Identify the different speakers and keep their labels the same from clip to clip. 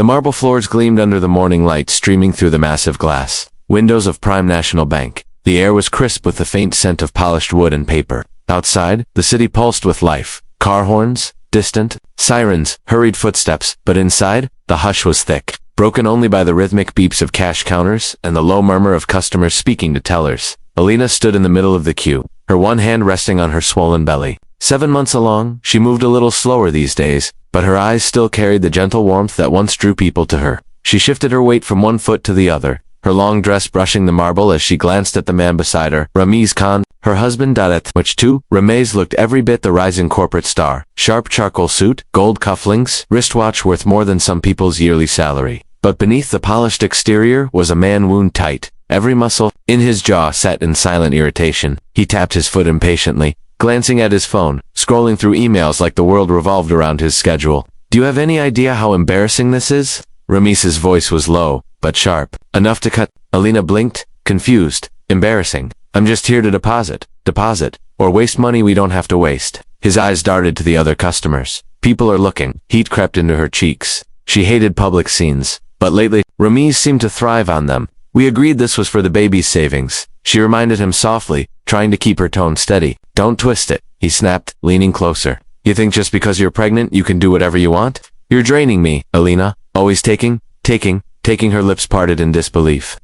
Speaker 1: The marble floors gleamed under the morning light streaming through the massive glass windows of Prime National Bank. The air was crisp with the faint scent of polished wood and paper. Outside, the city pulsed with life. Car horns, distant, sirens, hurried footsteps, but inside, the hush was thick, broken only by the rhythmic beeps of cash counters and the low murmur of customers speaking to tellers. Alina stood in the middle of the queue, her one hand resting on her swollen belly. 7 months along, she moved a little slower these days, but her eyes still carried the gentle warmth that once drew people to her. She shifted her weight from one foot to the other, her long dress brushing the marble as she glanced at the man beside her, Rameez Khan, her husband. At which too, Rameez looked every bit the rising corporate star. Sharp charcoal suit, gold cufflinks, wristwatch worth more than some people's yearly salary. But beneath the polished exterior was a man wound tight, every muscle in his jaw set in silent irritation. He tapped his foot impatiently, glancing at his phone, scrolling through emails like the world revolved around his schedule. Do you have any idea how embarrassing this is? Rameez's voice was low, but sharp, enough to cut. Alina blinked, confused. Embarrassing. I'm just here to deposit, or waste money we don't have to waste. His eyes darted to the other customers. People are looking. Heat crept into her cheeks. She hated public scenes, but lately, Rameez seemed to thrive on them. We agreed this was for the baby's savings, she reminded him softly, trying to keep her tone steady. Don't twist it, he snapped, leaning closer. You think just because you're pregnant you can do whatever you want? You're draining me, Alina. Always taking, her lips parted in disbelief.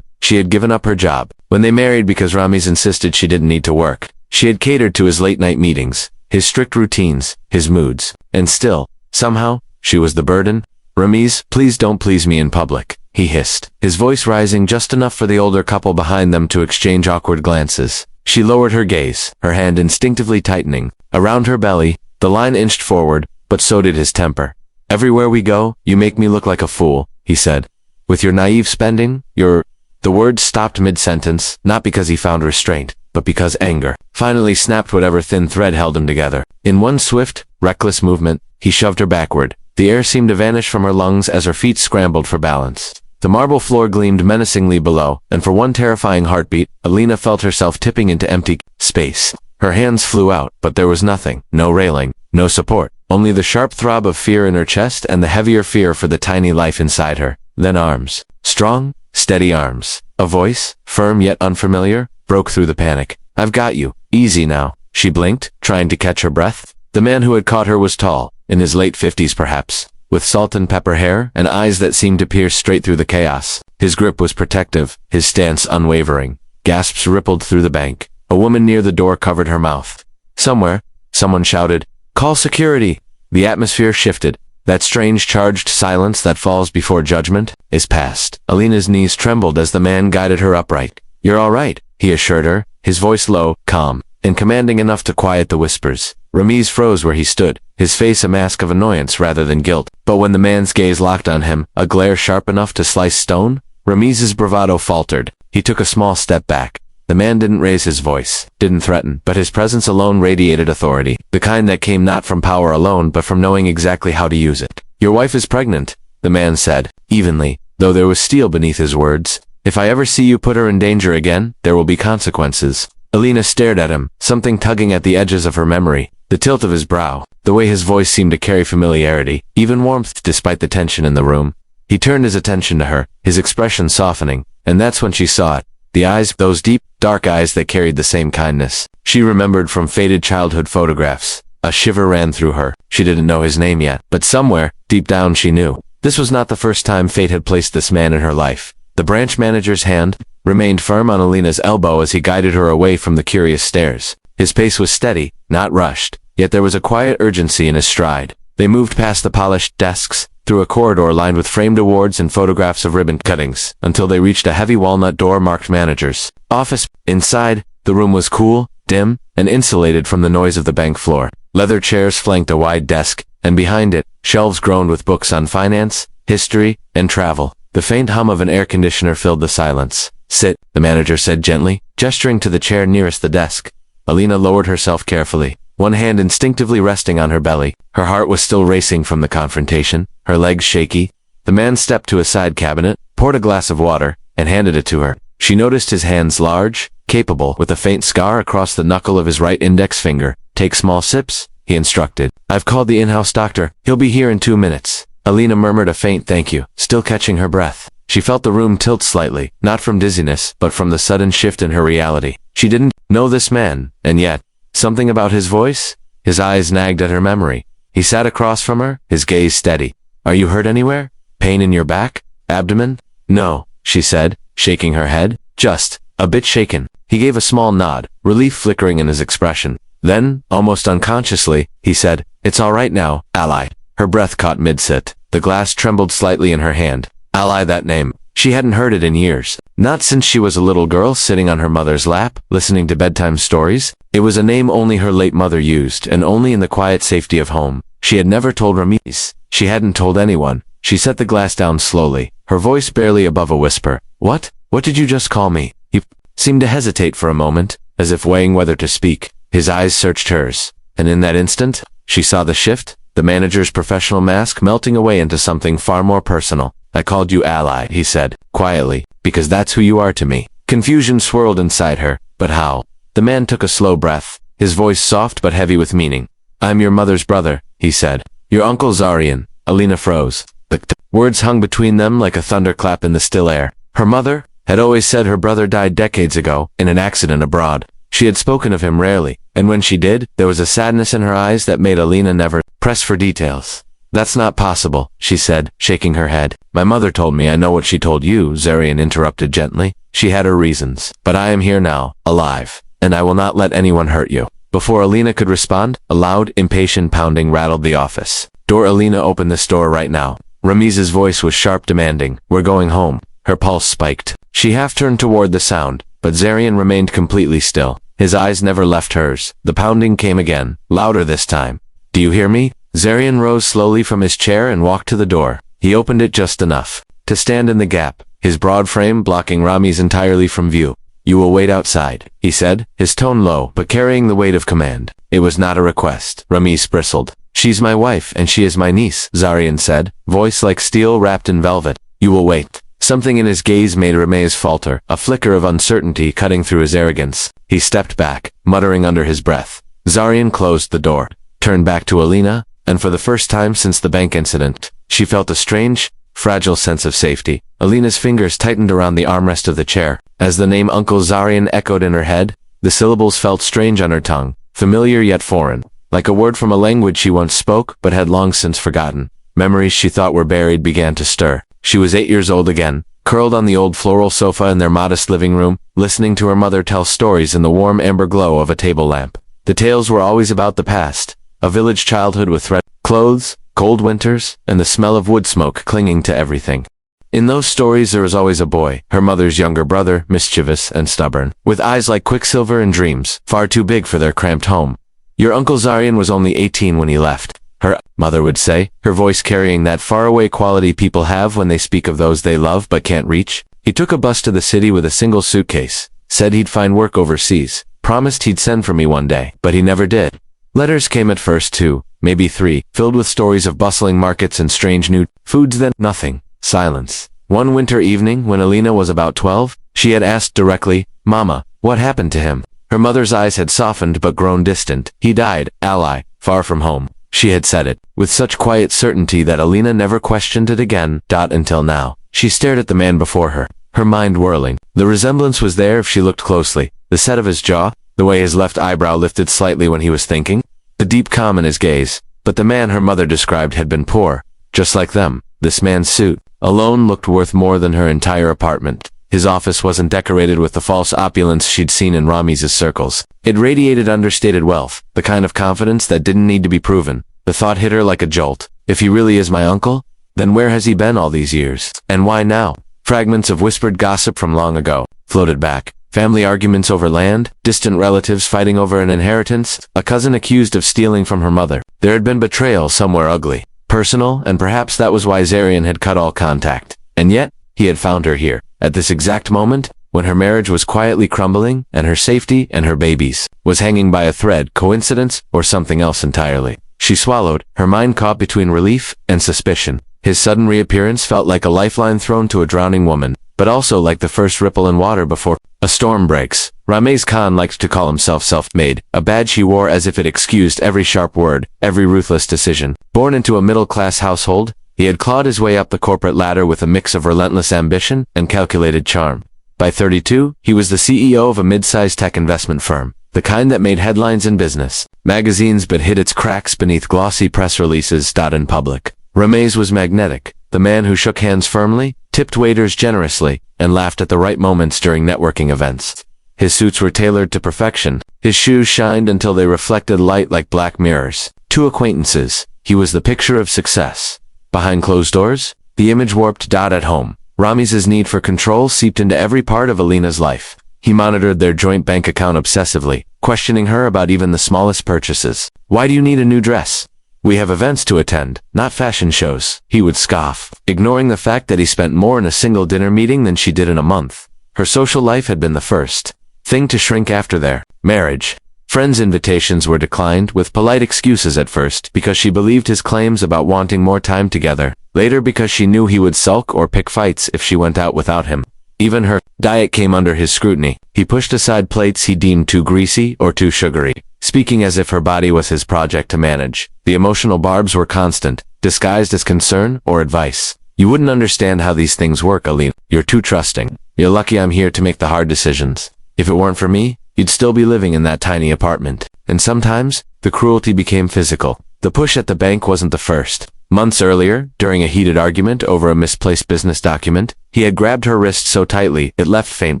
Speaker 1: She had given up her job when they married because Rameez insisted she didn't need to work. She had catered to his late-night meetings, his strict routines, his moods. And still, somehow, she was the burden. Rameez, please don't please me in public, he hissed, his voice rising just enough for the older couple behind them to exchange awkward glances. She lowered her gaze, her hand instinctively tightening. Around her belly, the line inched forward, but so did his temper. Everywhere we go, you make me look like a fool, he said. With your naive spending, The words stopped mid-sentence, not because he found restraint, but because anger finally snapped whatever thin thread held him together. In one swift, reckless movement, he shoved her backward. The air seemed to vanish from her lungs as her feet scrambled for balance. The marble floor gleamed menacingly below, and for one terrifying heartbeat, Alina felt herself tipping into empty space. Her hands flew out, but there was nothing, no railing, no support, only the sharp throb of fear in her chest and the heavier fear for the tiny life inside her. Then arms. Strong, steady arms. A voice, firm yet unfamiliar, broke through the panic. I've got you. Easy now. She blinked, trying to catch her breath. The man who had caught her was tall, in his late 50s perhaps, with salt and pepper hair and eyes that seemed to pierce straight through the chaos. His grip was protective, his stance unwavering. Gasps rippled through the bank. A woman near the door covered her mouth. Somewhere, someone shouted, "Call security!" The atmosphere shifted. That strange charged silence that falls before judgment is past. Alina's knees trembled as the man guided her upright. You're all right, he assured her, his voice low, calm, and commanding enough to quiet the whispers. Rameez froze where he stood, his face a mask of annoyance rather than guilt. But when the man's gaze locked on him, a glare sharp enough to slice stone, Rameez's bravado faltered. He took a small step back. The man didn't raise his voice, didn't threaten, but his presence alone radiated authority, the kind that came not from power alone but from knowing exactly how to use it. Your wife is pregnant, the man said, evenly, though there was steel beneath his words. If I ever see you put her in danger again, there will be consequences. Alina stared at him, something tugging at the edges of her memory, the tilt of his brow, the way his voice seemed to carry familiarity, even warmth despite the tension in the room. He turned his attention to her, his expression softening, and that's when she saw it. The eyes, those deep, dark eyes that carried the same kindness she remembered from faded childhood photographs. A shiver ran through her. She didn't know his name yet, but somewhere, deep down she knew. This was not the first time fate had placed this man in her life. The branch manager's hand remained firm on Alina's elbow as he guided her away from the curious stares. His pace was steady, not rushed, yet there was a quiet urgency in his stride. They moved past the polished desks, through a corridor lined with framed awards and photographs of ribbon cuttings, until they reached a heavy walnut door marked manager's office. Inside, the room was cool, dim, and insulated from the noise of the bank floor. Leather chairs flanked a wide desk, and behind it, shelves groaned with books on finance, history, and travel. The faint hum of an air conditioner filled the silence. Sit, the manager said gently, gesturing to the chair nearest the desk. Alina lowered herself carefully, one hand instinctively resting on her belly. Her heart was still racing from the confrontation, her legs shaky. The man stepped to a side cabinet, poured a glass of water, and handed it to her. She noticed his hands large, capable, with a faint scar across the knuckle of his right index finger. Take small sips, he instructed. I've called the in-house doctor. He'll be here in 2 minutes. Alina murmured a faint thank you, still catching her breath. She felt the room tilt slightly, not from dizziness, but from the sudden shift in her reality. She didn't know this man, and yet, something about his voice? His eyes nagged at her memory. He sat across from her, his gaze steady. Are you hurt anywhere? Pain in your back? Abdomen? No, she said, shaking her head. Just a bit shaken. He gave a small nod, relief flickering in his expression. Then, almost unconsciously, he said, It's all right now, Ally. Her breath caught mid-sit. The glass trembled slightly in her hand. Ally, that name. She hadn't heard it in years. Not since she was a little girl sitting on her mother's lap, listening to bedtime stories. It was a name only her late mother used, and only in the quiet safety of home. She had never told Rameez. She hadn't told anyone. She set the glass down slowly, her voice barely above a whisper. What? What did you just call me? He seemed to hesitate for a moment, as if weighing whether to speak. His eyes searched hers, and in that instant, she saw the shift, the manager's professional mask melting away into something far more personal. I called you Ally, he said, quietly, because that's who you are to me. Confusion swirled inside her, but how? The man took a slow breath, his voice soft but heavy with meaning. I'm your mother's brother, he said. Your uncle Zarian. Alina froze. The words hung between them like a thunderclap in the still air. Her mother had always said her brother died decades ago, in an accident abroad. She had spoken of him rarely, and when she did, there was a sadness in her eyes that made Alina never press for details. That's not possible, she said, shaking her head. My mother told me I know what she told you, Zarian interrupted gently. She had her reasons, but I am here now, alive, and I will not let anyone hurt you. Before Alina could respond, a loud, impatient pounding rattled the office. Door. Alina, open this door right now. Rameez's voice was sharp, demanding. We're going home. Her pulse spiked. She half turned toward the sound, but Zarian remained completely still. His eyes never left hers. The pounding came again, louder this time. Do you hear me? Zarian rose slowly from his chair and walked to the door. He opened it just enough to stand in the gap, his broad frame blocking Rameez entirely from view. You will wait outside, he said, his tone low but carrying the weight of command. It was not a request. Rameez bristled. She's my wife and she is my niece, Zarian said, voice like steel wrapped in velvet. You will wait. Something in his gaze made Rameez falter, a flicker of uncertainty cutting through his arrogance. He stepped back, muttering under his breath. Zarian closed the door, turned back to Alina, and for the first time since the bank incident, she felt a strange, fragile sense of safety. Alina's fingers tightened around the armrest of the chair. As the name Uncle Zarian echoed in her head, the syllables felt strange on her tongue, familiar yet foreign, like a word from a language she once spoke but had long since forgotten. Memories she thought were buried began to stir. She was 8 years old again, curled on the old floral sofa in their modest living room, listening to her mother tell stories in the warm amber glow of a table lamp. The tales were always about the past, a village childhood with thread clothes, cold winters, and the smell of wood smoke clinging to everything. In those stories there was always a boy, her mother's younger brother, mischievous and stubborn, with eyes like quicksilver and dreams, far too big for their cramped home. Your Uncle Zarian was only 18 when he left, her mother would say, her voice carrying that faraway quality people have when they speak of those they love but can't reach. He took a bus to the city with a single suitcase, said he'd find work overseas, promised he'd send for me one day, but he never did. Letters came at first 2, maybe 3, filled with stories of bustling markets and strange new foods, then nothing. Silence. One winter evening, when Alina was about 12, she had asked directly, Mama, what happened to him? Her mother's eyes had softened but grown distant. He died, Ally, far from home. She had said it, with such quiet certainty that Alina never questioned it again, until now. She stared at the man before her, her mind whirling. The resemblance was there if she looked closely. The set of his jaw, the way his left eyebrow lifted slightly when he was thinking, the deep calm in his gaze. But the man her mother described had been poor, just like them. This man's suit alone looked worth more than her entire apartment. His office wasn't decorated with the false opulence she'd seen in Rameez's circles. It radiated understated wealth, the kind of confidence that didn't need to be proven. The thought hit her like a jolt. If he really is my uncle, then where has he been all these years? And why now? Fragments of whispered gossip from long ago floated back. Family arguments over land, distant relatives fighting over an inheritance, a cousin accused of stealing from her mother. There had been betrayal somewhere ugly, personal, and perhaps that was why Zarian had cut all contact. And yet, he had found her here, at this exact moment, when her marriage was quietly crumbling, and her safety and her babies was hanging by a thread. Coincidence or something else entirely? She swallowed, her mind caught between relief and suspicion. His sudden reappearance felt like a lifeline thrown to a drowning woman, but also like the first ripple in water before a storm breaks. Rameez Khan liked to call himself self-made, a badge he wore as if it excused every sharp word, every ruthless decision. Born into a middle-class household, He had clawed his way up the corporate ladder with a mix of relentless ambition and calculated charm. By 32, he was the CEO of a mid-sized tech investment firm, the kind that made headlines in business magazines but hid its cracks beneath glossy press releases in public. Rameez was magnetic, the man who shook hands firmly, tipped waiters generously, and laughed at the right moments during networking events. His suits were tailored to perfection. His shoes shined until they reflected light like black mirrors. To acquaintances, he was the picture of success. Behind closed doors, the image warped. At home, Rameez's need for control seeped into every part of Alina's life. He monitored their joint bank account obsessively, questioning her about even the smallest purchases. "Why do you need a new dress?" "We have events to attend, not fashion shows," he would scoff, ignoring the fact that he spent more in a single dinner meeting than she did in a month. Her social life had been the first thing to shrink after their marriage. Friends' invitations were declined with polite excuses at first because she believed his claims about wanting more time together, later because she knew he would sulk or pick fights if she went out without him. Even her diet came under his scrutiny. He pushed aside plates he deemed too greasy or too sugary, speaking as if her body was his project to manage. The emotional barbs were constant, disguised as concern or advice. "You wouldn't understand how these things work, Alina. You're too trusting. You're lucky I'm here to make the hard decisions. If it weren't for me, you'd still be living in that tiny apartment." And sometimes, the cruelty became physical. The push at the bank wasn't the first. Months earlier, during a heated argument over a misplaced business document, he had grabbed her wrist so tightly it left faint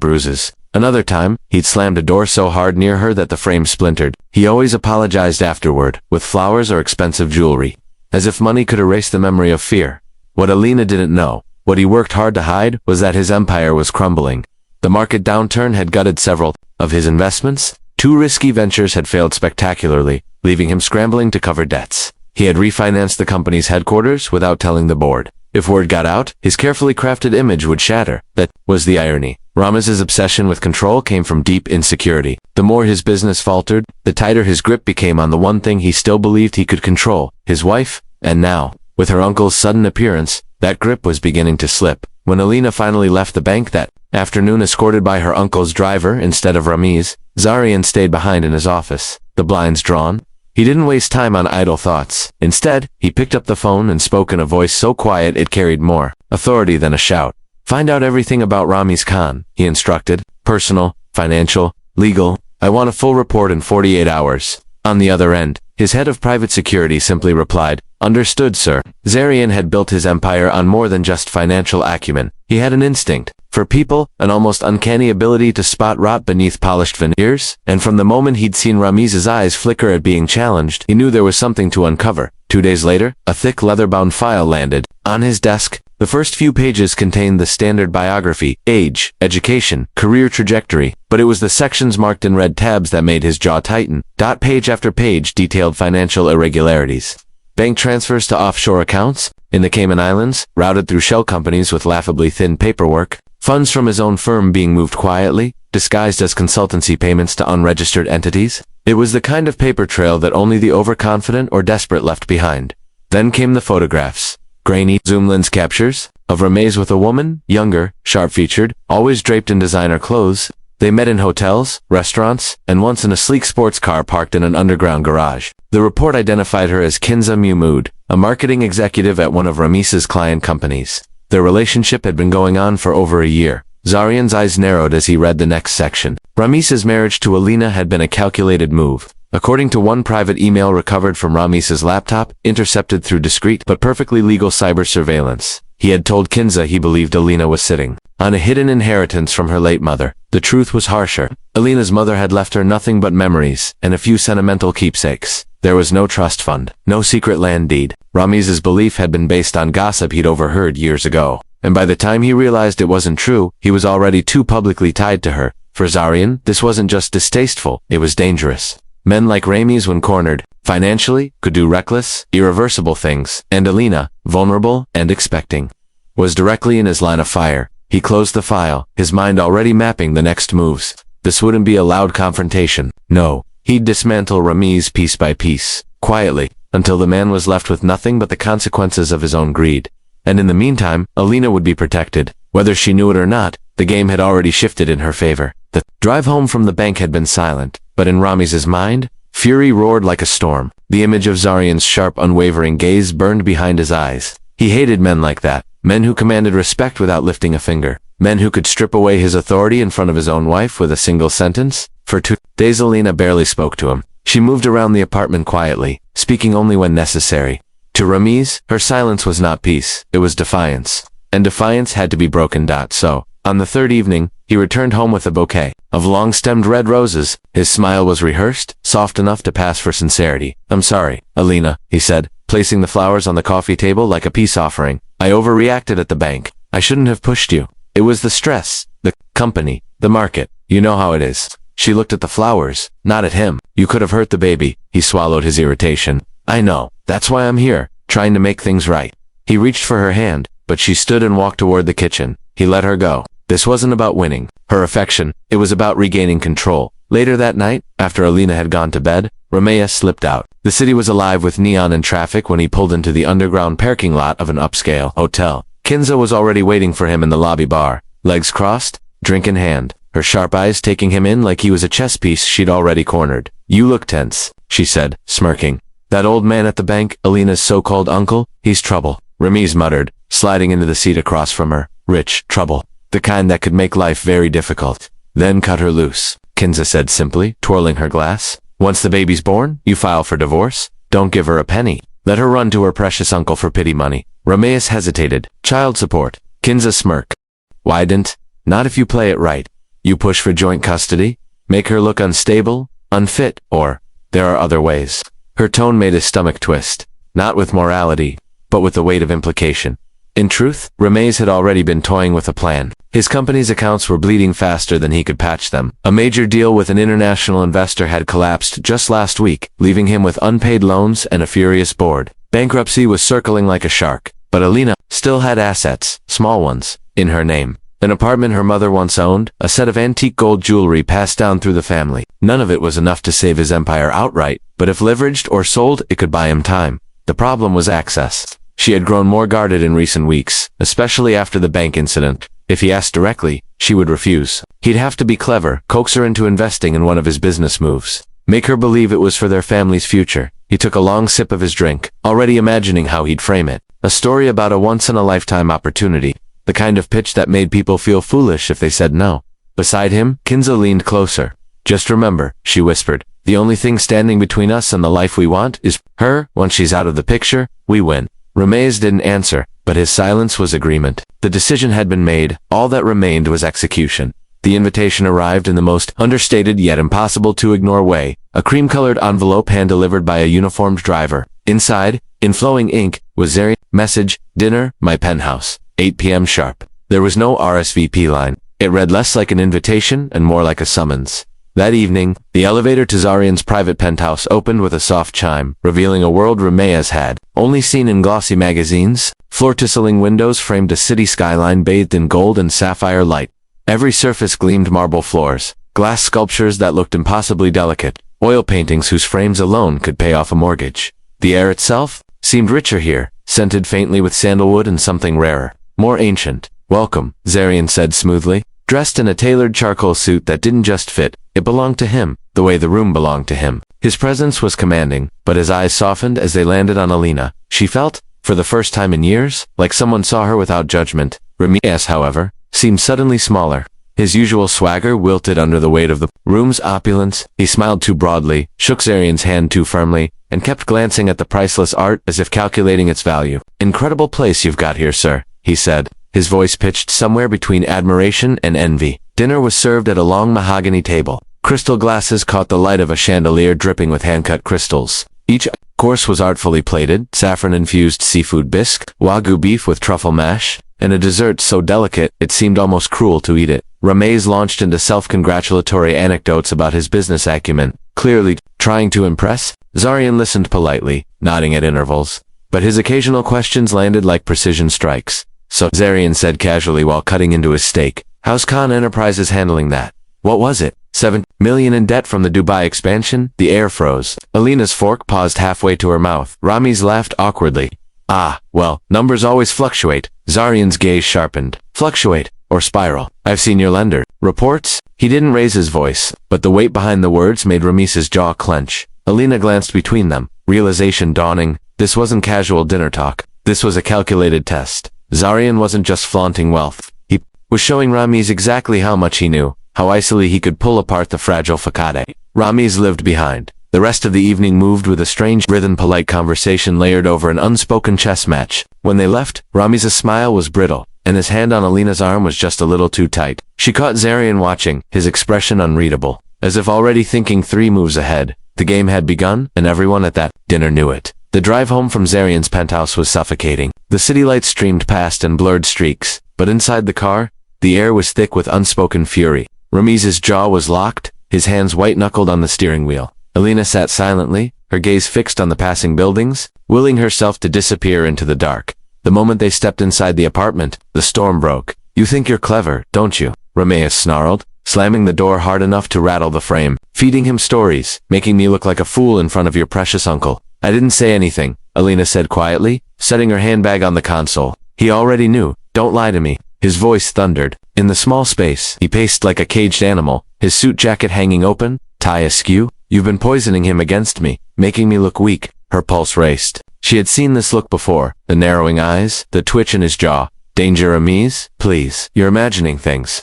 Speaker 1: bruises. Another time, he'd slammed a door so hard near her that the frame splintered. He always apologized afterward, with flowers or expensive jewelry, as if money could erase the memory of fear. What Alina didn't know, what he worked hard to hide, was that his empire was crumbling. The market downturn had gutted several of his investments. 2 risky ventures had failed spectacularly, leaving him scrambling to cover debts. He had refinanced the company's headquarters without telling the board. If word got out, his carefully crafted image would shatter. That was the irony. Rameez's obsession with control came from deep insecurity. The more his business faltered, the tighter his grip became on the one thing he still believed he could control, his wife. And now, with her uncle's sudden appearance, that grip was beginning to slip. When Alina finally left the bank that afternoon escorted by her uncle's driver instead of Rameez, Zarian stayed behind in his office, the blinds drawn. He didn't waste time on idle thoughts. Instead, he picked up the phone and spoke in a voice so quiet it carried more authority than a shout. "Find out everything about Rameez Khan," he instructed. "Personal, financial, legal. I want a full report in 48 hours. On the other end, his head of private security simply replied, "Understood, sir." Zarian had built his empire on more than just financial acumen. He had an instinct for people, an almost uncanny ability to spot rot beneath polished veneers, and from the moment he'd seen Rameez's eyes flicker at being challenged, he knew there was something to uncover. 2 days later, a thick leather-bound file landed on his desk. The first few pages contained the standard biography, age, education, career trajectory, but it was the sections marked in red tabs that made his jaw tighten. Page after page detailed financial irregularities. Bank transfers to offshore accounts in the Cayman Islands, routed through shell companies with laughably thin paperwork. Funds from his own firm being moved quietly, disguised as consultancy payments to unregistered entities. It was the kind of paper trail that only the overconfident or desperate left behind. Then came the photographs. Grainy, zoom lens captures of Rameez with a woman, younger, sharp-featured, always draped in designer clothes. They met in hotels, restaurants, and once in a sleek sports car parked in an underground garage. The report identified her as Kinza Mumud, a marketing executive at one of Rameez's client companies. Their relationship had been going on for over a year. Zarian's eyes narrowed as he read the next section. Rameez's marriage to Alina had been a calculated move. According to one private email recovered from Rameez's laptop, intercepted through discreet but perfectly legal cyber surveillance, he had told Kinza he believed Alina was sitting on a hidden inheritance from her late mother. The truth was harsher. Alina's mother had left her nothing but memories and a few sentimental keepsakes. There was no trust fund, no secret land deed. Rameez's belief had been based on gossip he'd overheard years ago, and by the time he realized it wasn't true, he was already too publicly tied to her. For Zarian, this wasn't just distasteful, it was dangerous. Men like Rameez, when cornered, financially, could do reckless, irreversible things, and Alina, vulnerable and expecting, was directly in his line of fire. He closed the file, his mind already mapping the next moves. This wouldn't be a loud confrontation. No, he'd dismantle Rameez piece by piece, quietly, until the man was left with nothing but the consequences of his own greed. And in the meantime, Alina would be protected. Whether she knew it or not, the game had already shifted in her favor. The drive home from the bank had been silent, but in Rameez's mind, fury roared like a storm. The image of Zarian's sharp, unwavering gaze burned behind his eyes. He hated men like that, men who commanded respect without lifting a finger, men who could strip away his authority in front of his own wife with a single sentence. For 2 days Alina barely spoke to him. She moved around the apartment quietly, speaking only when necessary. To Rameez, her silence was not peace, it was defiance. And defiance had to be broken. So, on the 3rd evening, he returned home with a bouquet of long-stemmed red roses. His smile was rehearsed, soft enough to pass for sincerity. "I'm sorry, Alina," he said, placing the flowers on the coffee table like a peace offering. "I overreacted at the bank. I shouldn't have pushed you. It was the stress, the company, the market. You know how it is." She looked at the flowers, not at him. "You could have hurt the baby." He swallowed his irritation. "I know. That's why I'm here, trying to make things right." He reached for her hand, but she stood and walked toward the kitchen. He let her go. This wasn't about winning her affection. It was about regaining control. Later that night, after Alina had gone to bed, Rameez slipped out. The city was alive with neon and traffic when he pulled into the underground parking lot of an upscale hotel. Kinza was already waiting for him in the lobby bar, legs crossed, drink in hand, her sharp eyes taking him in like he was a chess piece she'd already cornered. "You look tense," she said, smirking. "That old man at the bank, Alina's so-called uncle, he's trouble," Rameez muttered, sliding into the seat across from her. "Rich trouble. The kind that could make life very difficult." "Then cut her loose," Kinza said simply, twirling her glass. "Once the baby's born, you file for divorce. Don't give her a penny. Let her run to her precious uncle for pity money." Rameez hesitated. "Child support." Kinza smirked. "Why didn't? Not if you play it right. You push for joint custody, make her look unstable, unfit, or there are other ways." Her tone made his stomach twist, not with morality, but with the weight of implication. In truth, Rameez had already been toying with a plan. His company's accounts were bleeding faster than he could patch them. A major deal with an international investor had collapsed just last week, leaving him with unpaid loans and a furious board. Bankruptcy was circling like a shark, but Alina still had assets, small ones, in her name. An apartment her mother once owned, a set of antique gold jewelry passed down through the family. None of it was enough to save his empire outright, but if leveraged or sold, it could buy him time. The problem was access. She had grown more guarded in recent weeks, especially after the bank incident. If he asked directly, she would refuse. He'd have to be clever, coax her into investing in one of his business moves. Make her believe it was for their family's future. He took a long sip of his drink, already imagining how he'd frame it. A story about a once-in-a-lifetime opportunity. The kind of pitch that made people feel foolish if they said no. Beside him, Kinza leaned closer. "Just remember," she whispered, "the only thing standing between us and the life we want is her. Once she's out of the picture, we win." Rameez didn't answer, but his silence was agreement. The decision had been made, all that remained was execution. The invitation arrived in the most understated yet impossible to ignore way, a cream-colored envelope hand-delivered by a uniformed driver. Inside, in flowing ink, was Zarian's message, "Dinner, my penthouse, 8 p.m. sharp." There was no RSVP line. It read less like an invitation and more like a summons. That evening, the elevator to Zarian's private penthouse opened with a soft chime, revealing a world Rameez had only seen in glossy magazines. Floor-to-ceiling windows framed a city skyline bathed in gold and sapphire light. Every surface gleamed marble floors, glass sculptures that looked impossibly delicate, oil paintings whose frames alone could pay off a mortgage. The air itself seemed richer here, scented faintly with sandalwood and something rarer, more ancient. "Welcome," Zarian said smoothly. Dressed in a tailored charcoal suit that didn't just fit, it belonged to him, the way the room belonged to him. His presence was commanding, but his eyes softened as they landed on Alina. She felt, for the first time in years, like someone saw her without judgment. Rameez, however, seemed suddenly smaller. His usual swagger wilted under the weight of the room's opulence. He smiled too broadly, shook Zarian's hand too firmly, and kept glancing at the priceless art as if calculating its value. "Incredible place you've got here, sir," he said, his voice pitched somewhere between admiration and envy. Dinner was served at a long mahogany table. Crystal glasses caught the light of a chandelier dripping with hand-cut crystals. Each course was artfully plated, saffron-infused seafood bisque, wagyu beef with truffle mash, and a dessert so delicate it seemed almost cruel to eat it. Rameez launched into self-congratulatory anecdotes about his business acumen, clearly trying to impress. Zarian listened politely, nodding at intervals, but his occasional questions landed like precision strikes. "So," Zarian said casually while cutting into his steak, "how's Khan Enterprises handling that? What was it? 7 million in debt from the Dubai expansion?" The air froze. Alina's fork paused halfway to her mouth. Rameez laughed awkwardly. "Ah, well, numbers always fluctuate." Zarian's gaze sharpened. "Fluctuate, or spiral. I've seen your lender. Reports?" He didn't raise his voice, but the weight behind the words made Rameez's jaw clench. Alina glanced between them, realization dawning. This wasn't casual dinner talk. This was a calculated test. Zarian wasn't just flaunting wealth. He was showing Rameez exactly how much he knew, how easily he could pull apart the fragile facade. Rameez lived behind. The rest of the evening moved with a strange rhythm, polite conversation layered over an unspoken chess match. When they left, Rameez's smile was brittle, and his hand on Alina's arm was just a little too tight. She caught Zarian watching, his expression unreadable, as if already thinking 3 moves ahead. The game had begun, and everyone at that dinner knew it. The drive home from Zarian's penthouse was suffocating. The city lights streamed past in blurred streaks, but inside the car, the air was thick with unspoken fury. Rameez's jaw was locked, his hands white-knuckled on the steering wheel. Alina sat silently, her gaze fixed on the passing buildings, willing herself to disappear into the dark. The moment they stepped inside the apartment, the storm broke. "You think you're clever, don't you?" Rameez snarled, slamming the door hard enough to rattle the frame. "Feeding him stories, making me look like a fool in front of your precious uncle." "I didn't say anything," Alina said quietly, setting her handbag on the console. "He already knew. Don't lie to me." His voice thundered. In the small space, he paced like a caged animal, his suit jacket hanging open, tie askew. "You've been poisoning him against me, making me look weak." Her pulse raced. She had seen this look before, the narrowing eyes, the twitch in his jaw. "Danger, Rameez? Please, you're imagining things."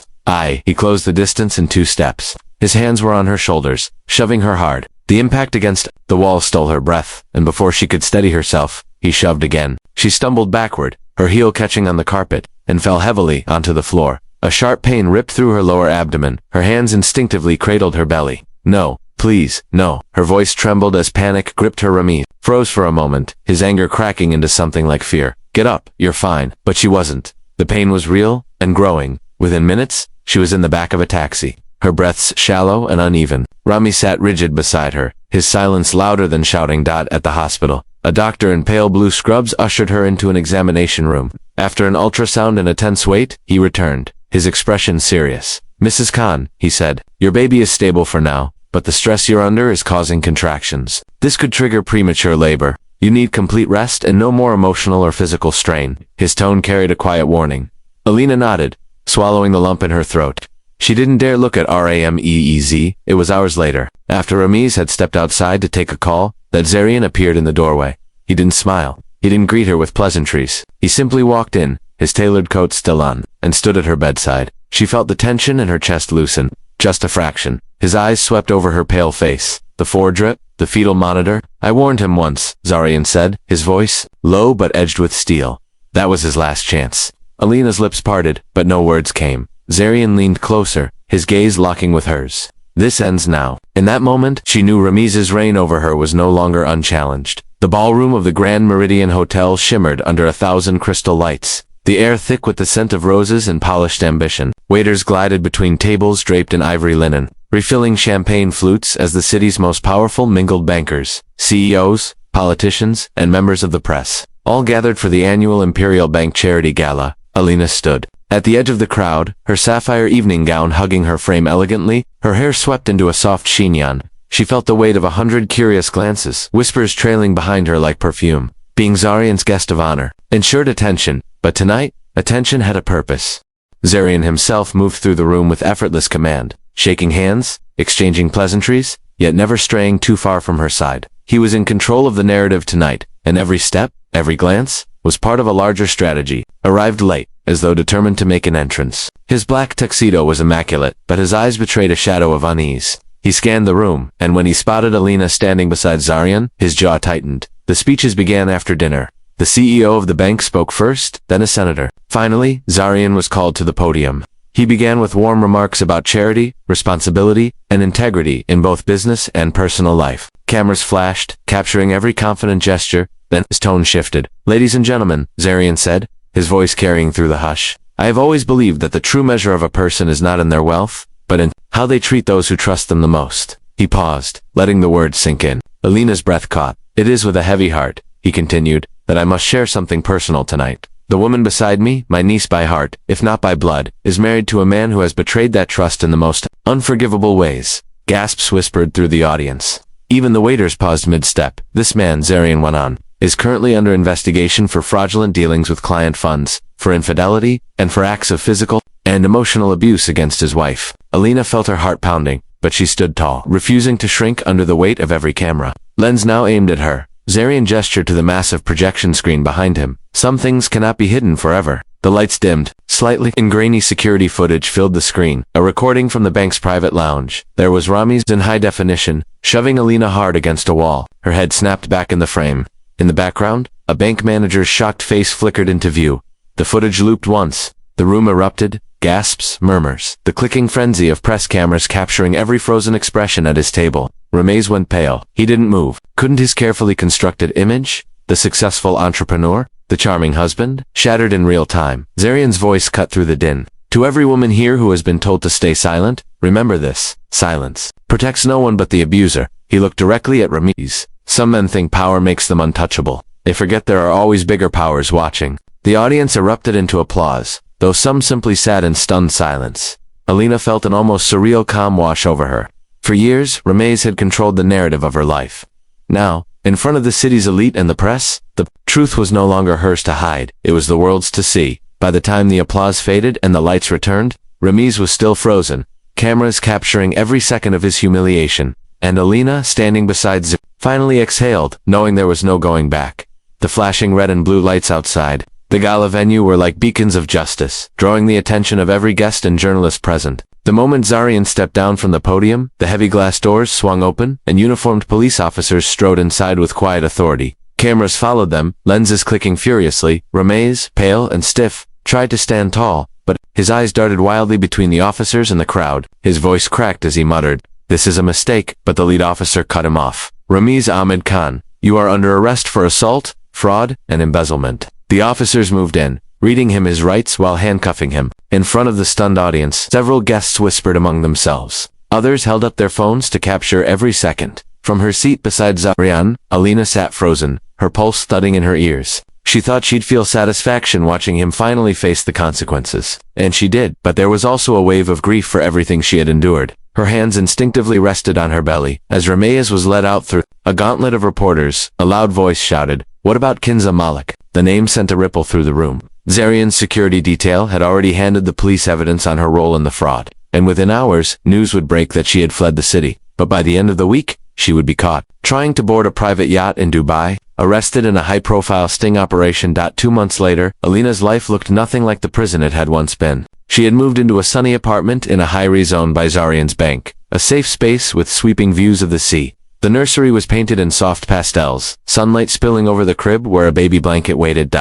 Speaker 1: He closed the distance in 2 steps. His hands were on her shoulders, shoving her hard. The impact against the wall stole her breath, and before she could steady herself, he shoved again. She stumbled backward, her heel catching on the carpet, and fell heavily onto the floor. A sharp pain ripped through her lower abdomen. Her hands instinctively cradled her belly. "No. Please, no." Her voice trembled as panic gripped her. Rameez froze for a moment, his anger cracking into something like fear. "Get up, you're fine." But she wasn't. The pain was real and growing. Within minutes, she was in the back of a taxi, her breaths shallow and uneven. Rameez sat rigid beside her, his silence louder than shouting. At the hospital, a doctor in pale blue scrubs ushered her into an examination room. After an ultrasound and a tense wait, he returned, his expression serious. "Mrs. Khan," he said, "your baby is stable for now, but the stress you're under is causing contractions. This could trigger premature labor. You need complete rest and no more emotional or physical strain." His tone carried a quiet warning. Alina nodded, swallowing the lump in her throat. She didn't dare look at Rameez. It was hours later, after Rameez had stepped outside to take a call, that Zarian appeared in the doorway. He didn't smile. He didn't greet her with pleasantries. He simply walked in, his tailored coat still on, and stood at her bedside. She felt the tension in her chest loosen, just a fraction. His eyes swept over her pale face. "The foredrip, the fetal monitor. I warned him once," Zarian said, his voice low but edged with steel. "That was his last chance." Alina's lips parted, but no words came. Zarian leaned closer, his gaze locking with hers. "This ends now." In that moment, she knew Rameez's reign over her was no longer unchallenged. The ballroom of the Grand Meridian Hotel shimmered under 1,000 crystal lights, the air thick with the scent of roses and polished ambition. Waiters glided between tables draped in ivory linen, refilling champagne flutes as the city's most powerful mingled bankers, CEOs, politicians, and members of the press, all gathered for the annual Imperial Bank Charity Gala. Alina stood at the edge of the crowd, her sapphire evening gown hugging her frame elegantly, her hair swept into a soft chignon. She felt the weight of 100 curious glances, whispers trailing behind her like perfume. Being Zarian's guest of honor ensured attention, but tonight, attention had a purpose. Zarian himself moved through the room with effortless command, shaking hands, exchanging pleasantries, yet never straying too far from her side. He was in control of the narrative tonight, and every step, every glance, was part of a larger strategy. Arrived late, as though determined to make an entrance. His black tuxedo was immaculate, but his eyes betrayed a shadow of unease. He scanned the room, and when he spotted Alina standing beside Zarian, his jaw tightened. The speeches began after dinner. The CEO of the bank spoke first, then a senator. Finally, Zarian was called to the podium. He began with warm remarks about charity, responsibility, and integrity in both business and personal life. Cameras flashed, capturing every confident gesture, then his tone shifted. "Ladies and gentlemen," Zarian said, his voice carrying through the hush, "I have always believed that the true measure of a person is not in their wealth, but in how they treat those who trust them the most." He paused, letting the words sink in. Alina's breath caught. "It is with a heavy heart," he continued, "that I must share something personal tonight. The woman beside me, my niece by heart, if not by blood, is married to a man who has betrayed that trust in the most unforgivable ways." Gasps whispered through the audience. Even the waiters paused mid-step. "This man," Zarian went on, "is currently under investigation for fraudulent dealings with client funds, for infidelity, and for acts of physical and emotional abuse against his wife." Alina felt her heart pounding, but she stood tall, refusing to shrink under the weight of every camera lens now aimed at her. Zarian gestured to the massive projection screen behind him. Some things cannot be hidden forever. The lights dimmed. Slightly grainy security footage filled the screen, a recording from the bank's private lounge. There was Rameez in high definition, shoving Alina hard against a wall. Her head snapped back in the frame. In the background, a bank manager's shocked face flickered into view. The footage looped once. The room erupted. Gasps, murmurs, the clicking frenzy of press cameras capturing every frozen expression at his table. Rameez went pale. He didn't move. Couldn't his carefully constructed image, the successful entrepreneur, the charming husband, shattered in real time? Zarian's voice cut through the din. To every woman here who has been told to stay silent, remember this: silence protects no one but the abuser. He looked directly at Rameez. Some men think power makes them untouchable. They forget there are always bigger powers watching. The audience erupted into applause, though some simply sat in stunned silence. Alina felt an almost surreal calm wash over her. For years, Rameez had controlled the narrative of her life. Now, in front of the city's elite and the press, the truth was no longer hers to hide. It was the world's to see. By the time the applause faded and the lights returned, Rameez was still frozen, cameras capturing every second of his humiliation. And Alina, standing beside Zarian, finally exhaled, knowing there was no going back. The flashing red and blue lights outside the gala venue were like beacons of justice, drawing the attention of every guest and journalist present. The moment Zarian stepped down from the podium, the heavy glass doors swung open, and uniformed police officers strode inside with quiet authority. Cameras followed them, lenses clicking furiously. Rameez, pale and stiff, tried to stand tall, but his eyes darted wildly between the officers and the crowd. His voice cracked as he muttered, "This is a mistake," but the lead officer cut him off. "Rameez Khan, you are under arrest for assault, fraud, and embezzlement." The officers moved in, reading him his rights while handcuffing him. In front of the stunned audience, several guests whispered among themselves. Others held up their phones to capture every second. From her seat beside Zarian, Alina sat frozen, her pulse thudding in her ears. She thought she'd feel satisfaction watching him finally face the consequences. And she did, but there was also a wave of grief for everything she had endured. Her hands instinctively rested on her belly. As Rameez was led out through a gauntlet of reporters, a loud voice shouted, "What about Kinza Malik?" The name sent a ripple through the room. Zarian's security detail had already handed the police evidence on her role in the fraud, and within hours, news would break that she had fled the city. But by the end of the week, she would be caught trying to board a private yacht in Dubai, arrested in a high-profile sting operation. 2 months later, Alina's life looked nothing like the prison it had once been. She had moved into a sunny apartment in a high-rise zone by Zarian's bank, a safe space with sweeping views of the sea. The nursery was painted in soft pastels, sunlight spilling over the crib where a baby blanket waited.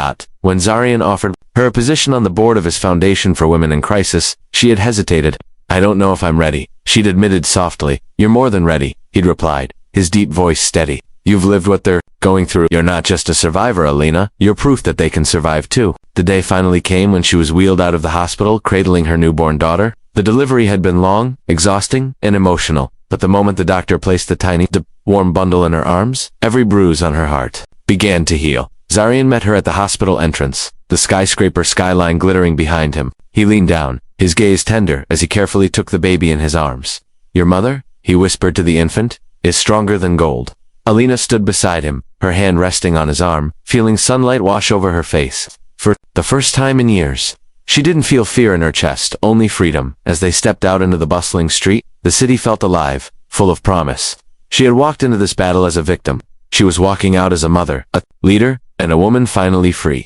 Speaker 1: When Zarian offered her a position on the board of his Foundation for Women in Crisis, she had hesitated. "I don't know if I'm ready," she'd admitted softly. "You're more than ready," he'd replied, his deep voice steady. "You've lived what they're going through. You're not just a survivor, Alina. You're proof that they can survive too." The day finally came when she was wheeled out of the hospital, cradling her newborn daughter. The delivery had been long, exhausting, and emotional, but the moment the doctor placed the tiny, warm bundle in her arms, every bruise on her heart began to heal. Zarian met her at the hospital entrance, the skyscraper skyline glittering behind him. He leaned down, his gaze tender as he carefully took the baby in his arms. "Your mother," he whispered to the infant, "is stronger than gold." Alina stood beside him, her hand resting on his arm, feeling sunlight wash over her face. For the first time in years, she didn't feel fear in her chest, only freedom. As they stepped out into the bustling street, the city felt alive, full of promise. She had walked into this battle as a victim. She was walking out as a mother, a leader, and a woman finally free.